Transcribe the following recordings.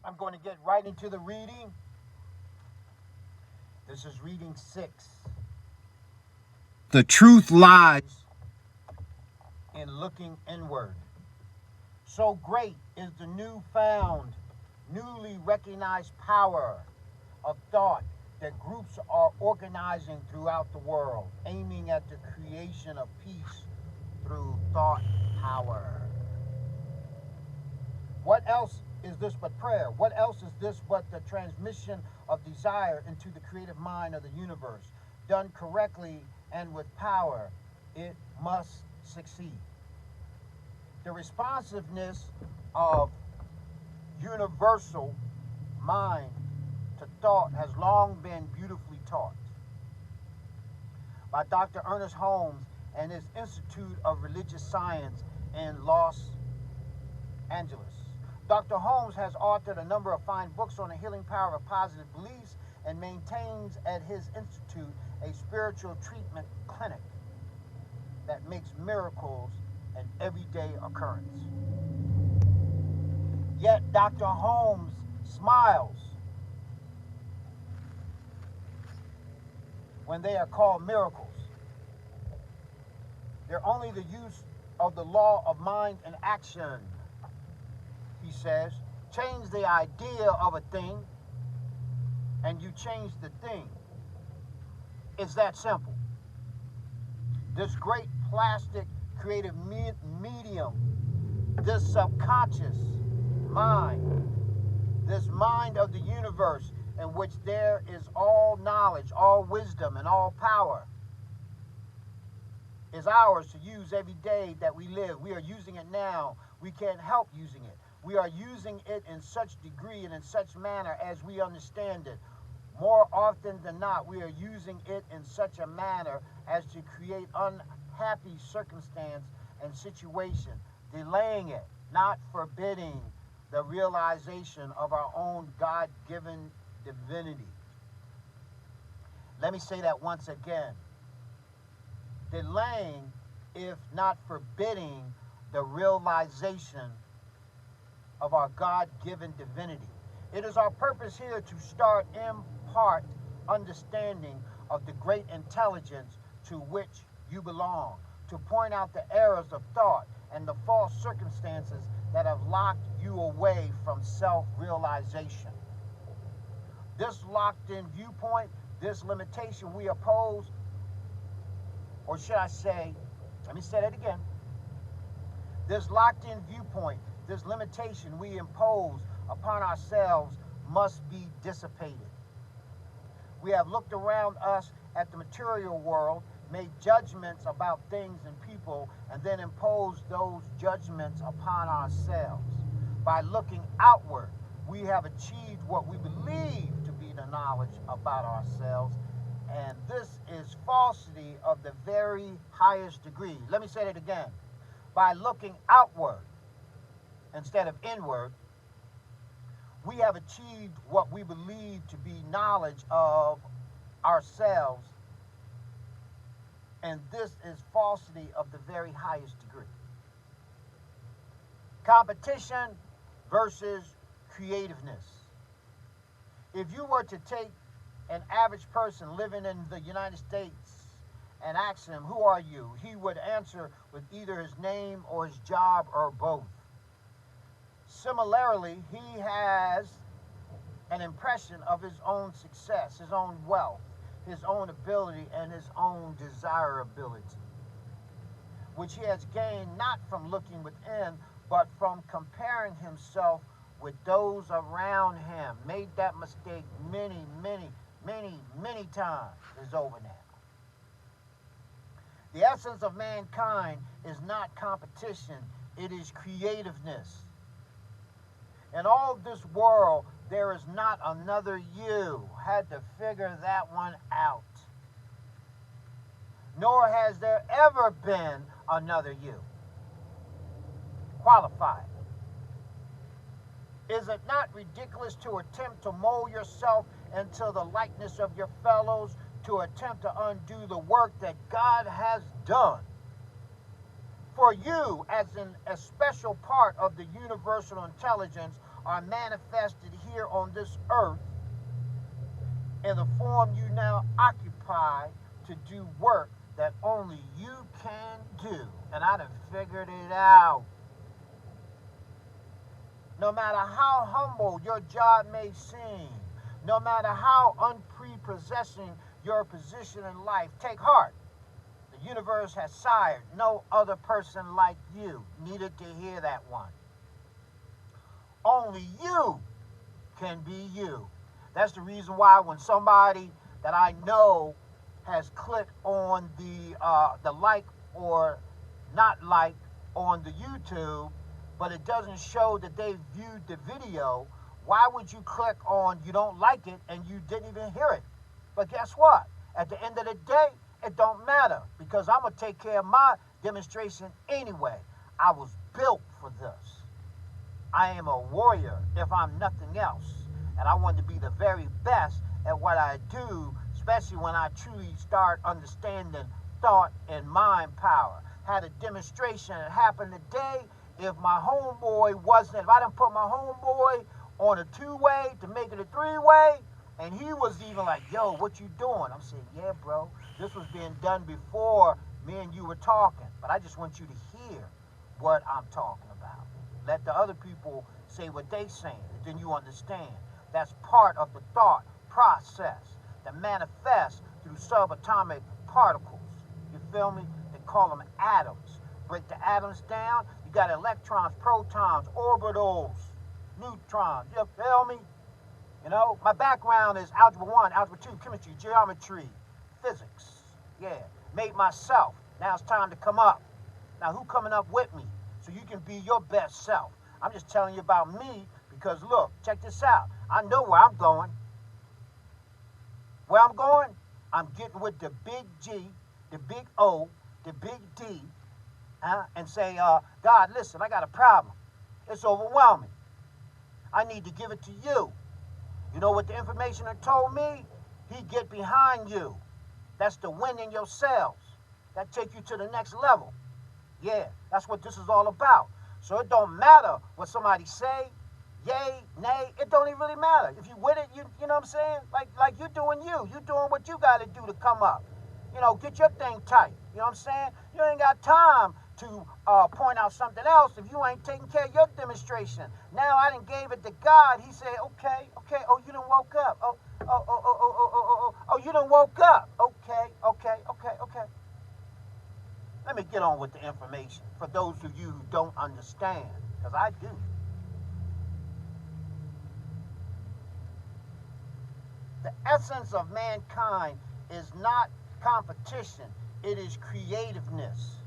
I'm going to get right into the reading. This is reading 6. The truth lies in looking inward. So great is the newfound, newly recognized power of thought that groups are organizing throughout the world, aiming at the creation of peace through thought power. What else is this but prayer? What else is this but the transmission of desire into the creative mind of the universe? Done correctly and with power, it must succeed. The responsiveness of universal mind to thought has long been beautifully taught by Dr. Ernest Holmes and his Institute of Religious Science in Los Angeles. Dr. Holmes has authored a number of fine books on the healing power of positive beliefs and maintains at his institute a spiritual treatment clinic that makes miracles an everyday occurrence. Yet Dr. Holmes smiles when they are called miracles. They're only the use of the law of mind and action. He says, change the idea of a thing and you change the thing. It's that simple. This great plastic creative medium, this subconscious mind, this mind of the universe in which there is all knowledge, all wisdom, and all power, is ours to use every day that we live. We are using it now. We can't help using it. We are using it in such degree and in such manner as we understand it. More often than not, we are using it in such a manner as to create unhappy circumstance and situation, delaying it, not forbidding the realization of our own God-given divinity. Let me say that once again. Delaying, if not forbidding, the realization of our God-given divinity. It is our purpose here to start impart understanding of the great intelligence to which you belong, to point out the errors of thought and the false circumstances that have locked you away from self-realization. This locked-in viewpoint, this limitation we oppose, or should I say, let me say that again. This locked-in viewpoint, this limitation we impose upon ourselves must be dissipated. We have looked around us at the material world, made judgments about things and people, and then imposed those judgments upon ourselves. By looking outward, we have achieved what we believe to be the knowledge about ourselves, and this is falsity of the very highest degree. Let me say that again. By looking outward instead of inward, we have achieved what we believe to be knowledge of ourselves, and this is falsity of the very highest degree. Competition versus creativeness. If you were to take an average person living in the United States and ask him, who are you? He would answer with either his name or his job or both. Similarly, he has an impression of his own success, his own wealth, his own ability, and his own desirability, which he has gained not from looking within, but from comparing himself with those around him. Made that mistake many times. It's over now. The essence of mankind is not competition, it is creativeness. In all of this world, there is not another you. Had to figure that one out. Nor has there ever been another you. Qualified. Is it not ridiculous to attempt to mold yourself into the likeness of your fellows, to attempt to undo the work that God has done? For you, as a special part of the universal intelligence, are manifested here on this earth in the form you now occupy to do work that only you can do. And I done figured it out. No matter how humble your job may seem, no matter how unprepossessing your position in life, take heart. The universe has sired no other person like you. Needed to hear that one. Only you can be you. That's the reason why when somebody that I know has clicked on the like or not like on the YouTube, but it doesn't show that they viewed the video, why would you click on you don't like it and you didn't even hear it? But guess what? At the end of the day, it don't matter because I'm going to take care of my demonstration anyway. I was built for this. I am a warrior if I'm nothing else. And I want to be the very best at what I do, especially when I truly start understanding thought and mind power. Had a demonstration that happened today. If my homeboy wasn't, if I didn't put my homeboy on a two-way to make it a three-way, and he was even like, yo, what you doing? I'm saying, yeah, bro, this was being done before me and you were talking. But I just want you to hear what I'm talking about. Let the other people say what they saying, and then you understand. That's part of the thought process that manifests through subatomic particles. You feel me? They call them atoms. Break the atoms down, you got electrons, protons, orbitals, neutrons. You feel me? You know, my background is Algebra 1, Algebra 2, chemistry, geometry, physics. Yeah, made myself. Now it's time to come up. Now who coming up with me so you can be your best self? I'm just telling you about me because look, check this out. I know where I'm going. Where I'm going, I'm getting with the big G, the big O, the big D, and say, God, listen, I got a problem. It's overwhelming. I need to give it to you. You know what the information had told me? He get behind you. That's the wind in your sails. That take you to the next level. Yeah, that's what this is all about. So it don't matter what somebody say, yay, nay, it don't even really matter. If you with it, you know what I'm saying? Like you doing you. You doing what you got to do to come up. You know, get your thing tight. You know what I'm saying? You ain't got time to point out something else if you ain't taking care of your demonstration. Now I done gave it to God. He said, okay, oh, you done woke up. Oh, you done woke up. Okay. Let me get on with the information for those of you who don't understand, because I do. The essence of mankind is not competition, it is creativeness.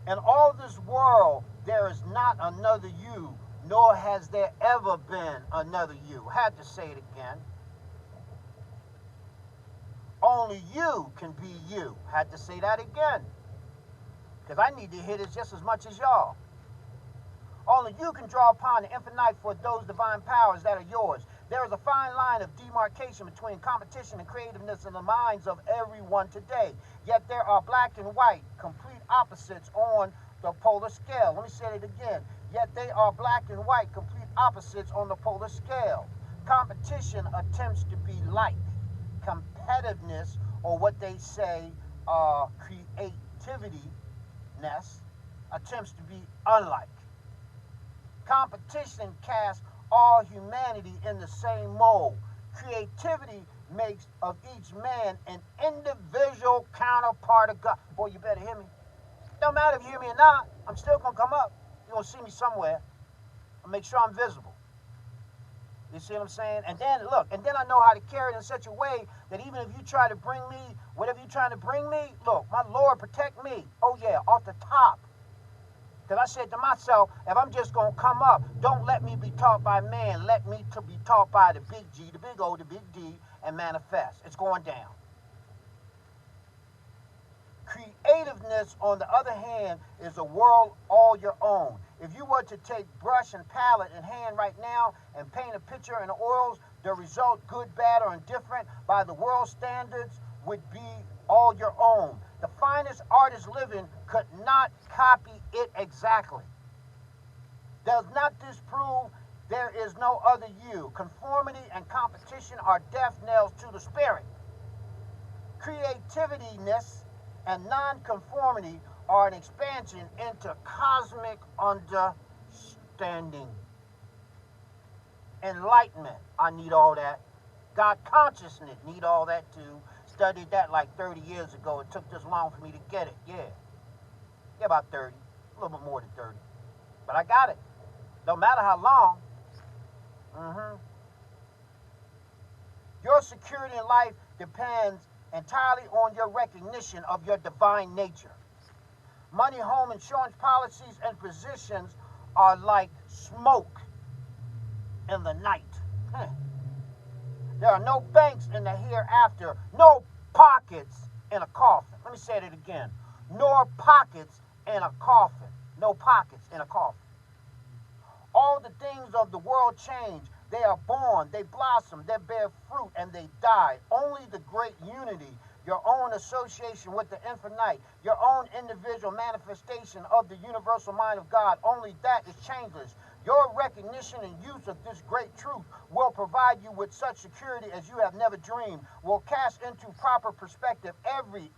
In all this world, there is not another you, nor has there ever been another you. Had to say it again. Only you can be you. Had to say that again. Because I need to hear this just as much as y'all. Only you can draw upon the infinite for those divine powers that are yours. There is a fine line of demarcation between competition and creativeness in the minds of everyone today. Yet there are black and white, complete opposites on the polar scale. Let me say it again. Yet they are black and white, complete opposites on the polar scale. Competition attempts to be like. Competitiveness, or what they say, creativity, attempts to be unlike. Competition casts all humanity in the same mold. Creativity makes of each man an individual counterpart of God. Boy, you better hear me. Don't matter if you hear me or not, I'm still going to come up. You're going to see me somewhere. I'll make sure I'm visible. You see what I'm saying? And then, look, and then I know how to carry it in such a way that even if you try to bring me, whatever you're trying to bring me, look, my Lord, protect me. Oh, yeah, off the top. Because I said to myself, if I'm just going to come up, don't let me be taught by man. Let me to be taught by the big G, the big O, the big D, and manifest. It's going down. Creativeness, on the other hand, is a world all your own. If you were to take brush and palette in hand right now and paint a picture in oils, the result, good, bad, or indifferent, by the world standards, would be all your own. The finest artist living could not copy it exactly. Does not this prove there is no other you. Conformity and competition are death nails to the spirit. Creativityness and nonconformity are an expansion into cosmic understanding. Enlightenment, I need all that. God consciousness, need all that too. Studied that like 30 years ago. It took this long for me to get it. Yeah, about 30. A little bit more than 30. But I got it. No matter how long. Your security in life depends entirely on your recognition of your divine nature. Money, home, insurance policies, and positions are like smoke in the night. There are no banks in the hereafter, no pockets in a coffin. Let me say it again. Nor pockets in a coffin. No pockets in a coffin. All the things of the world change. They are born, they blossom, they bear fruit, and they die. Only the great unity, your own association with the infinite, your own individual manifestation of the universal mind of God, only that is changeless. Your recognition and use of this great truth will provide you with such security as you have never dreamed, will cast into proper perspective every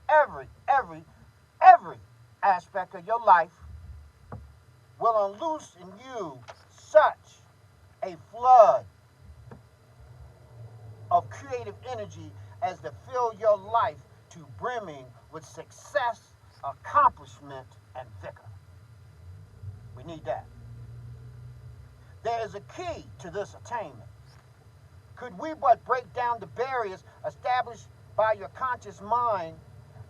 aspect of your life, will unloose in you such a flood of creative energy as to fill your life to brimming with success, accomplishment, and vigor. We need that. There is a key to this attainment. Could we but break down the barriers established by your conscious mind,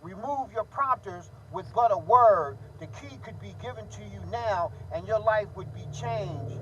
remove your prompters with but a word, the key could be given to you now and your life would be changed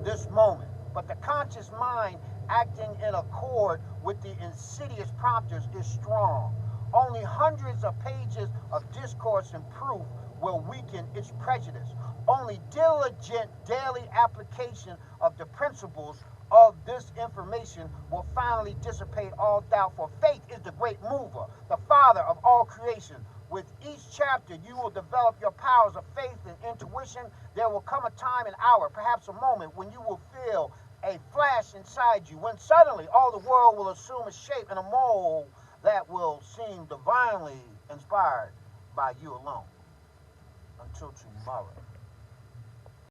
this moment. But the conscious mind acting in accord with the insidious prompters is strong. Only hundreds of pages of discourse and proof will weaken its prejudice. Only diligent daily application of the principles of this information will finally dissipate all doubt, for faith is the great mover, the father of all creation. With each chapter, you will develop your powers of faith and intuition. There will come a time, an hour, perhaps a moment, when you will feel a flash inside you, when suddenly all the world will assume a shape and a mold that will seem divinely inspired by you alone. Until tomorrow.